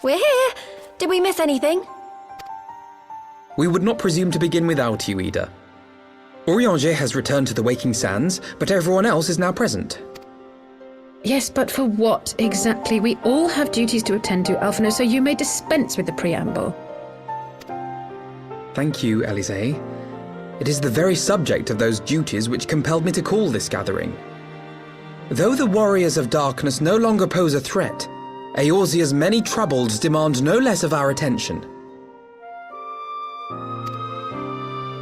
We're here! Did we miss anything? We would not presume to begin without you, Ida. Urianger has returned to the Waking Sands, but everyone else is now present. Yes, but for what exactly? We all have duties to attend to, Alphino, so you may dispense with the preamble. Thank you, Elisée. It is the very subject of those duties which compelled me to call this gathering. Though the warriors of darkness no longer pose a threat, Eorzea's many troubles demand no less of our attention.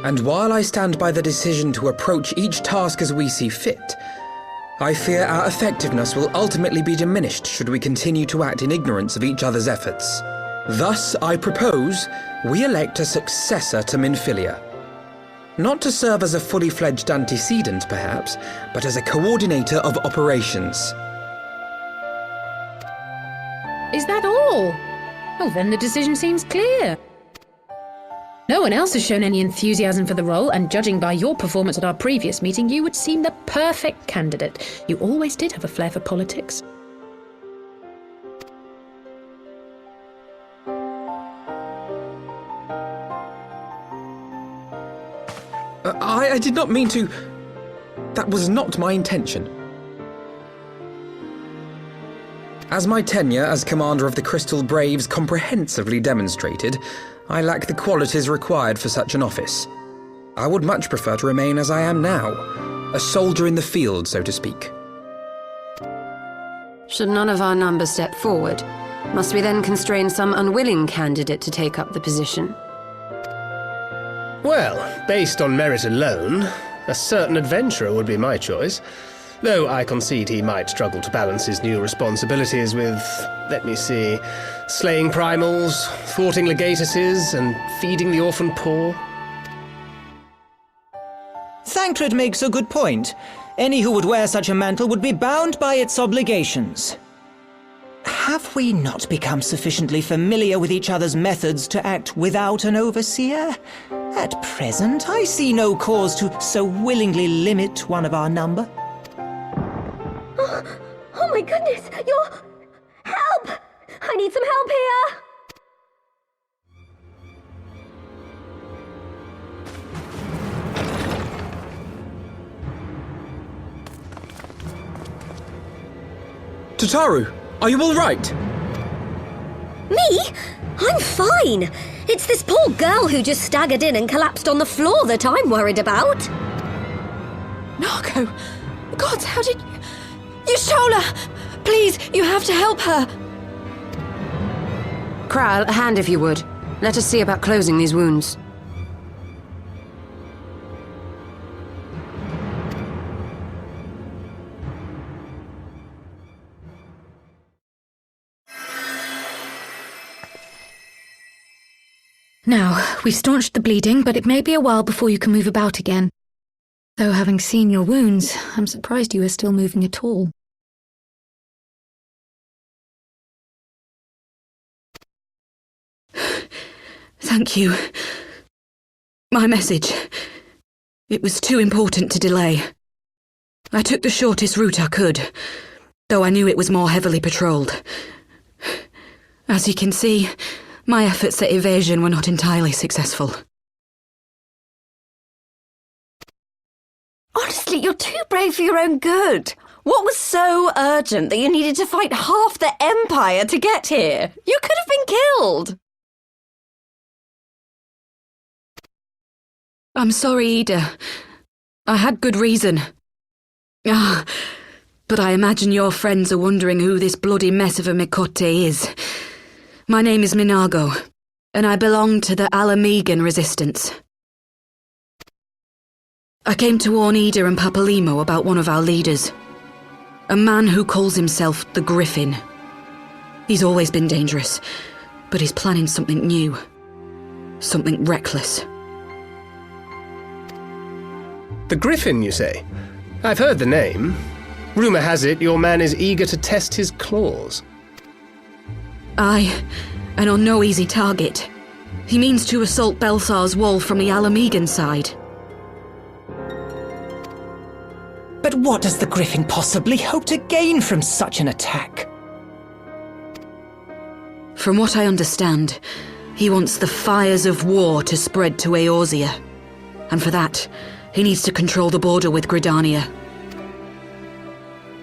And while I stand by the decision to approach each task as we see fit, I fear our effectiveness will ultimately be diminished should we continue to act in ignorance of each other's efforts. Thus, I propose we elect a successor to Minfilia. Not to serve as a fully fledged antecedent, perhaps, but as a coordinator of operations. Is that all? Well, then the decision seems clear. No one else has shown any enthusiasm for the role, and judging by your performance at our previous meeting, you would seem the perfect candidate. You always did have a flair for politics. I did not mean to... That was not my intention. As my tenure as commander of the Crystal Braves comprehensively demonstrated, I lack the qualities required for such an office. I would much prefer to remain as I am now, a soldier in the field, so to speak. Should none of our number step forward, must we then constrain some unwilling candidate to take up the position? Well, based on merit alone, a certain adventurer would be my choice. Though I concede he might struggle to balance his new responsibilities with, let me see, slaying primals, thwarting legatuses, and feeding the orphan poor. Thancred makes a good point. Any who would wear such a mantle would be bound by its obligations. Have we not become sufficiently familiar with each other's methods to act without an overseer? At present, I see no cause to so willingly limit one of our number. Oh my goodness, Help! I need some help here! Tataru, are you all right? Me? I'm fine. It's this poor girl who just staggered in and collapsed on the floor that I'm worried about. Narco! God, how did you... You stole her! Please, you have to help her! Kral, a hand if you would. Let us see about closing these wounds. Now, we've staunched the bleeding, but it may be a while before you can move about again. Though having seen your wounds, I'm surprised you are still moving at all. Thank you. My message. It was too important to delay. I took the shortest route I could, though I knew it was more heavily patrolled. As you can see, my efforts at evasion were not entirely successful. Honestly, you're too brave for your own good. What was so urgent that you needed to fight half the Empire to get here? You could have been killed. I'm sorry, Ida. I had good reason. But I imagine your friends are wondering who this bloody mess of a Mikote is. My name is Minago, and I belong to the Alamegan Resistance. I came to warn Ida and Papalimo about one of our leaders. A man who calls himself the Griffin. He's always been dangerous, but he's planning something new. Something reckless. The Griffin, you say? I've heard the name. Rumour has it your man is eager to test his claws. Aye, and on no easy target. He means to assault Belsar's wall from the Alamegan side. But what does the Griffin possibly hope to gain from such an attack? From what I understand, he wants the fires of war to spread to Eorzea. And for that, he needs to control the border with Gridania.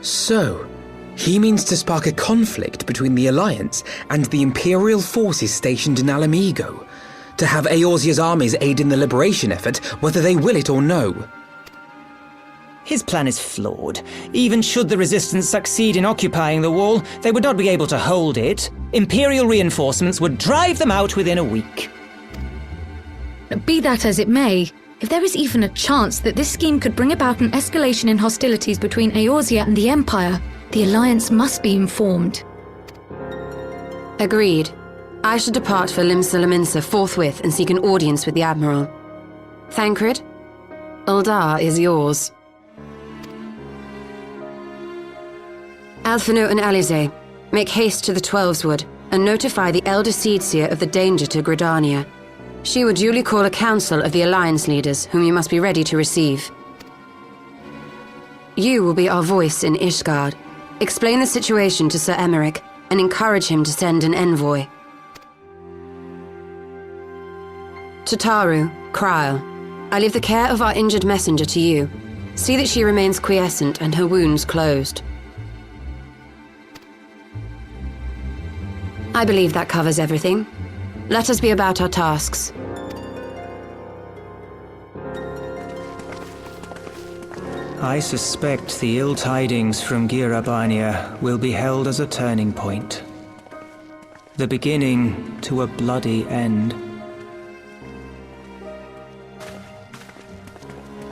So, he means to spark a conflict between the Alliance and the Imperial forces stationed in Alamigo, to have Eorzea's armies aid in the liberation effort, whether they will it or no. His plan is flawed. Even should the Resistance succeed in occupying the wall, they would not be able to hold it. Imperial reinforcements would drive them out within a week. Be that as it may, if there is even a chance that this scheme could bring about an escalation in hostilities between Eorzea and the Empire, the Alliance must be informed. Agreed. I should depart for Limsa forthwith and seek an audience with the Admiral. Thancred, Uldar is yours. Alphino and Alize, make haste to the Twelveswood and notify the Elder Seedseer of the danger to Gridania. She will duly call a council of the Alliance leaders, whom you must be ready to receive. You will be our voice in Ishgard. Explain the situation to Sir Emmerich and encourage him to send an envoy. Tataru, Krile, I leave the care of our injured messenger to you. See that she remains quiescent and her wounds closed. I believe that covers everything. Let us be about our tasks. I suspect the ill tidings from Gyr Abania will be held as a turning point. The beginning to a bloody end.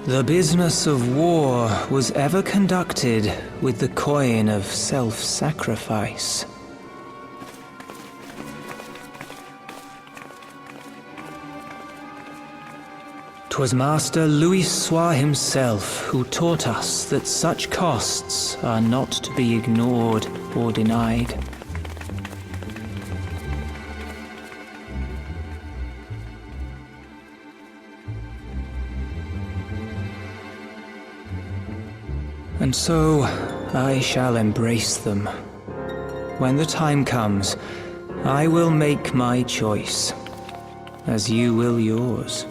The business of war was ever conducted with the coin of self-sacrifice. 'Twas Master Louis Soir himself who taught us that such costs are not to be ignored or denied. And so, I shall embrace them. When the time comes, I will make my choice, as you will yours.